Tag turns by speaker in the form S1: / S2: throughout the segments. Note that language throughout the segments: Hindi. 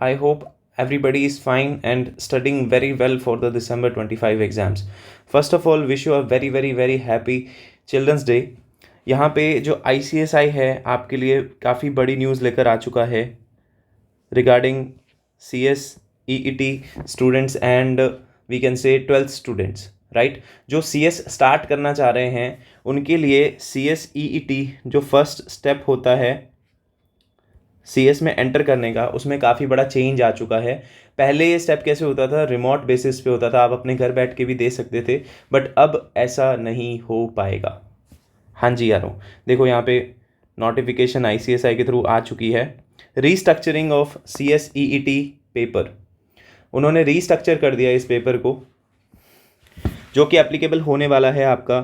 S1: I hope everybody is fine and studying very well for the December 25 exams. First of all, wish you a very very very happy Children's Day. यहाँ पे जो ICSI है आपके लिए काफ़ी बड़ी न्यूज़ लेकर आ चुका है regarding CS EET students and we can say 12th students, right. जो CS स्टार्ट करना चाह रहे हैं उनके लिए CS EET जो फर्स्ट स्टेप होता है CS में एंटर करने का, उसमें काफ़ी बड़ा चेंज आ चुका है. पहले ये स्टेप कैसे होता था, रिमोट बेसिस पे होता था, आप अपने घर बैठ के भी दे सकते थे, बट अब ऐसा नहीं हो पाएगा. हाँ जी यारों, देखो यहाँ पे नोटिफिकेशन ICSI के थ्रू आ चुकी है. Restructuring of CS EET paper, उन्होंने रीस्ट्रक्चर कर दिया इस पेपर को, जो कि एप्लीकेबल होने वाला है आपका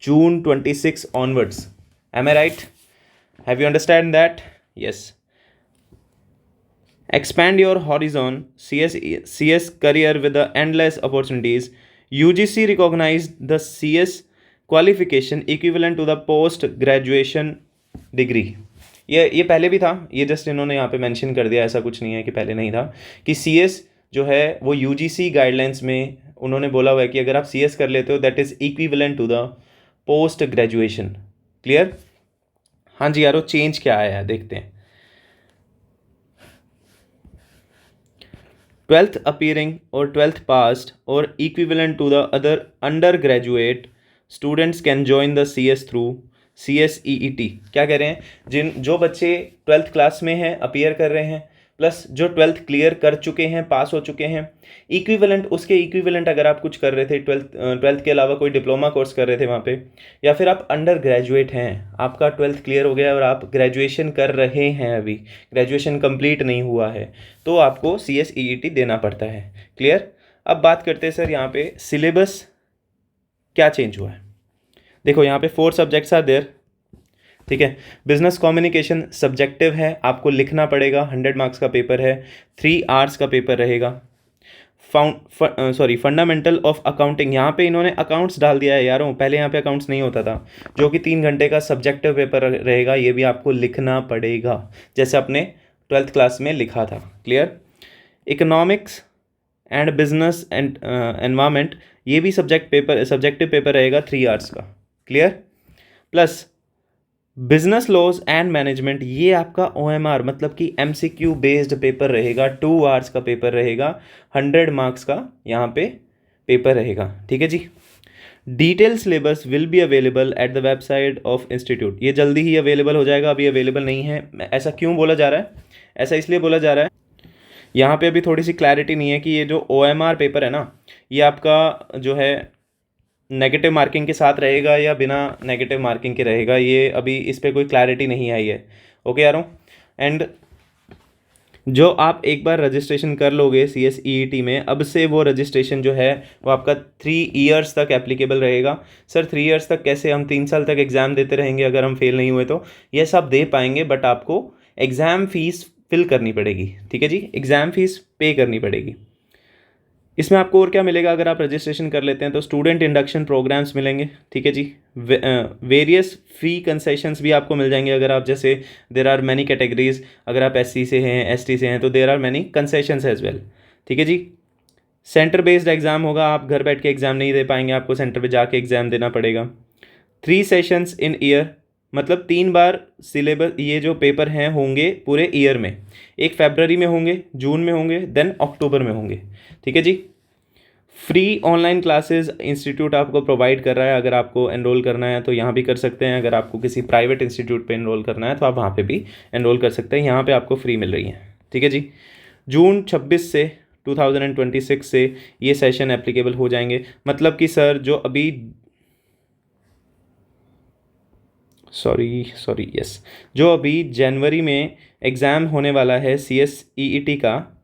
S1: June 26 onwards. Am I right? Have you understand that? Yes. Expand your horizon. CS career with the endless opportunities. UGC recognized the CS qualification equivalent to the post graduation degree. ये पहले भी था, ये जस्ट इन्होंने यहाँ पे मेंशन कर दिया, ऐसा कुछ नहीं है कि पहले नहीं था. कि CS जो है वो UGC गाइडलाइंस में उन्होंने बोला हुआ है कि अगर आप CS कर लेते हो that is equivalent to the post graduation. Clear? हाँ जी यारो, चेंज क्या आया है देखते हैं. 12th अपीयरिंग और 12th पास्ड और equivalent to the other undergraduate students can join the CS through CS EET. क्या कह रहे हैं, जो बच्चे 12th क्लास में हैं, अपीयर कर रहे हैं, प्लस जो 12th क्लियर कर चुके हैं, पास हो चुके हैं, इक्विवेलेंट, उसके इक्विवेलेंट अगर आप कुछ कर रहे थे, 12th के अलावा कोई डिप्लोमा कोर्स कर रहे थे वहाँ पे, या फिर आप अंडर ग्रेजुएट हैं, आपका 12th क्लियर हो गया और आप ग्रेजुएशन कर रहे हैं, अभी ग्रेजुएशन कंप्लीट नहीं हुआ है, तो आपको CS EET देना पड़ता है. क्लियर? अब बात करते हैं सर यहाँ पे सिलेबस क्या चेंज हुआ है. देखो यहाँ पे 4 सब्जेक्ट्स आर देयर. ठीक है. बिजनेस कम्युनिकेशन सब्जेक्टिव है, आपको लिखना पड़ेगा, 100 मार्क्स का पेपर है, 3 आवर्स का पेपर रहेगा. फंडामेंटल ऑफ अकाउंटिंग, यहाँ पे इन्होंने अकाउंट्स डाल दिया है यारों, पहले यहाँ पे अकाउंट्स नहीं होता था, जो कि 3 घंटे का सब्जेक्टिव पेपर रहेगा. ये भी आपको लिखना पड़ेगा जैसे अपने 12th क्लास में लिखा था. Clear? Economics and business and environment, ये भी सब्जेक्टिव पेपर रहेगा 3 आवर्स का. Clear? Plus business laws and management, ये आपका OMR मतलब कि MCQ बेस्ड पेपर रहेगा, 2 आवर्स का पेपर रहेगा, 100 मार्क्स का यहाँ पे पेपर रहेगा. ठीक है जी. Detail syllabus will be available at the website of institute, ये जल्दी ही अवेलेबल हो जाएगा, अभी अवेलेबल नहीं है. ऐसा क्यों बोला जा रहा है? ऐसा इसलिए बोला जा रहा है, यहाँ पे अभी थोड़ी सी क्लैरिटी नहीं है कि ये जो OMR पेपर है ना, ये आपका जो है नेगेटिव मार्किंग के साथ रहेगा या बिना नेगेटिव मार्किंग के रहेगा, ये अभी इस पर कोई क्लैरिटी नहीं आई है. ओके यारों. एंड जो आप एक बार रजिस्ट्रेशन कर लोगे CS EET में, अब से वो रजिस्ट्रेशन जो है वो आपका 3 ईयर्स तक एप्लीकेबल रहेगा. सर 3 ईयर्स तक कैसे, हम 3 साल तक एग्ज़ाम देते रहेंगे अगर हम फेल नहीं हुए तो? ये सब दे पाएंगे, बट आपको एग्ज़ाम फ़ीस फिल करनी पड़ेगी. ठीक है जी, एग्ज़ाम फ़ीस पे करनी पड़ेगी. इसमें आपको और क्या मिलेगा अगर आप रजिस्ट्रेशन कर लेते हैं तो? स्टूडेंट इंडक्शन प्रोग्राम्स मिलेंगे. ठीक है जी. वेरियस फ़ी कंसेशंस भी आपको मिल जाएंगे अगर आप, जैसे देर आर मैनी कैटेगरीज, अगर आप SC से हैं, ST से हैं, तो there are many concessions as well. ठीक है जी. सेंटर बेस्ड एग्ज़ाम होगा, आप घर बैठ के एग्ज़ाम नहीं दे पाएंगे, आपको सेंटर पे जाके एग्ज़ाम देना पड़ेगा. 3 सेशंस इन ईयर, मतलब 3 बार सिलेबस, ये जो पेपर हैं होंगे पूरे ईयर में. एक फरवरी में होंगे, जून में होंगे, देन अक्टूबर में होंगे. ठीक है जी. फ्री ऑनलाइन क्लासेस इंस्टीट्यूट आपको प्रोवाइड कर रहा है, अगर आपको एनरोल करना है तो यहाँ भी कर सकते हैं, अगर आपको किसी प्राइवेट इंस्टीट्यूट पे एनरोल करना है तो आप वहाँ पे भी एनरोल कर सकते हैं, यहाँ पे आपको फ्री मिल रही है. ठीक है जी. जून 26 से 2026 से ये सेशन एप्लीकेबल हो जाएंगे. मतलब कि सर जो अभी यस, जो अभी जनवरी में एग्ज़ाम होने वाला है CS EET का,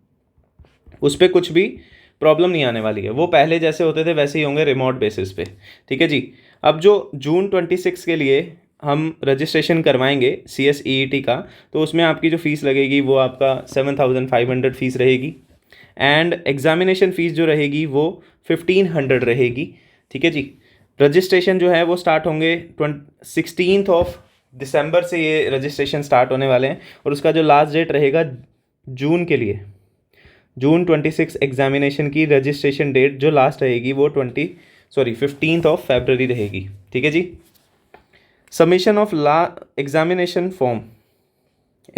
S1: उस पर कुछ भी प्रॉब्लम नहीं आने वाली है, वो पहले जैसे होते थे वैसे ही होंगे रिमोट बेसिस पे. ठीक है जी. अब जो June 26 के लिए हम रजिस्ट्रेशन करवाएंगे CS EET का, तो उसमें आपकी जो फ़ीस लगेगी वो आपका 7,500 फ़ीस रहेगी, एंड एग्ज़ामिनेशन फ़ीस जो रहेगी वो 1,500 रहेगी. ठीक है जी. रजिस्ट्रेशन जो है वो स्टार्ट होंगे 16 दिसंबर से, ये रजिस्ट्रेशन स्टार्ट होने वाले हैं, और उसका जो लास्ट डेट रहेगा जून के लिए, जून 26 एग्जामिनेशन की रजिस्ट्रेशन डेट जो लास्ट रहेगी वो 15 फरवरी रहेगी। ठीक है जी। Submission of examination form,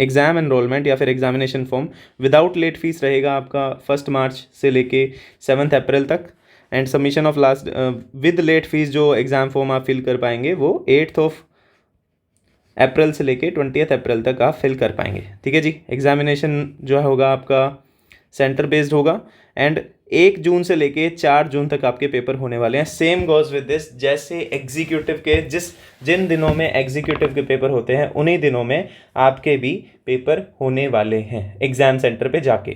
S1: exam enrolment या फिर examination form without late fee रहेगा आपका 1 मार्च से लेके 7 अप्रैल तक। And submission of last with late fee जो एग्ज़ाम फॉर्म आप फिल कर पाएंगे वो 8 अप्रैल से लेके 20 अप्रैल तक आप फिल कर पाएंगे। ठीक है जी। एग्जामिनेशन जो होगा आपका सेंटर बेस्ड होगा एंड 1 जून से लेके 4 जून तक आपके पेपर होने वाले हैं। सेम गोज विद दिस, जैसे एग्जीक्यूटिव के जिन दिनों में एग्जीक्यूटिव के पेपर होते हैं उन्हीं दिनों में आपके भी पेपर होने वाले हैं एग्ज़ाम सेंटर पे जाके।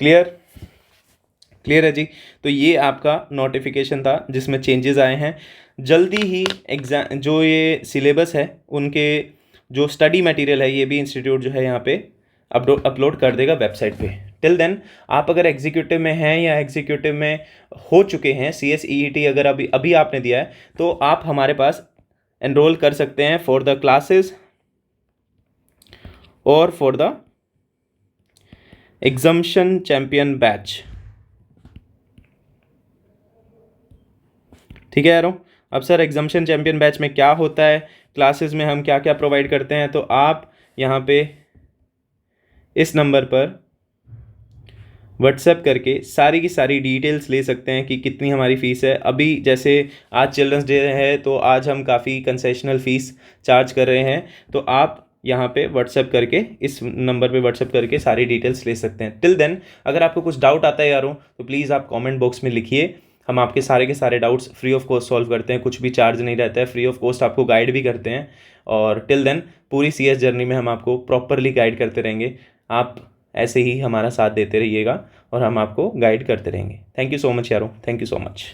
S1: क्लियर है जी। तो ये आपका नोटिफिकेशन था जिसमें चेंजेस आए हैं। जल्दी ही एग्ज़ाम जो ये सिलेबस है उनके जो स्टडी मटेरियल है ये भी इंस्टीट्यूट जो है यहाँ पे अपलोड कर देगा वेबसाइट पे। टिल देन आप अगर एग्जीक्यूटिव में हैं या एग्जीक्यूटिव में हो चुके हैं, CSEET अगर अभी आपने दिया है तो आप हमारे पास एनरोल कर सकते हैं फॉर द क्लासेस और for the examination champion batch. ठीक है यारों। अब सर एग्जामिनेशन चैंपियन बैच में क्या होता है, क्लासेस में हम क्या क्या प्रोवाइड करते हैं, तो आप यहाँ पे इस नंबर पर व्हाट्सएप करके सारी की सारी डिटेल्स ले सकते हैं कि कितनी हमारी फ़ीस है। अभी जैसे आज चिल्ड्रंस डे है तो आज हम काफ़ी कंसेशनल फ़ीस चार्ज कर रहे हैं, तो आप यहाँ पे व्हाट्सएप करके इस नंबर पे व्हाट्सएप करके सारी डिटेल्स ले सकते हैं। टिल देन अगर आपको कुछ डाउट आता है यारों तो प्लीज़ आप कमेंट बॉक्स में लिखिए, हम आपके सारे के सारे doubts free of cost solve करते हैं, कुछ भी चार्ज नहीं रहता है, फ्री ऑफ कॉस्ट आपको गाइड भी करते हैं। और टिल देन पूरी CS जर्नी में हम आपको प्रॉपरली गाइड करते रहेंगे। आप ऐसे ही हमारा साथ देते रहिएगा और हम आपको गाइड करते रहेंगे। थैंक यू सो मच यारों, थैंक यू सो मच।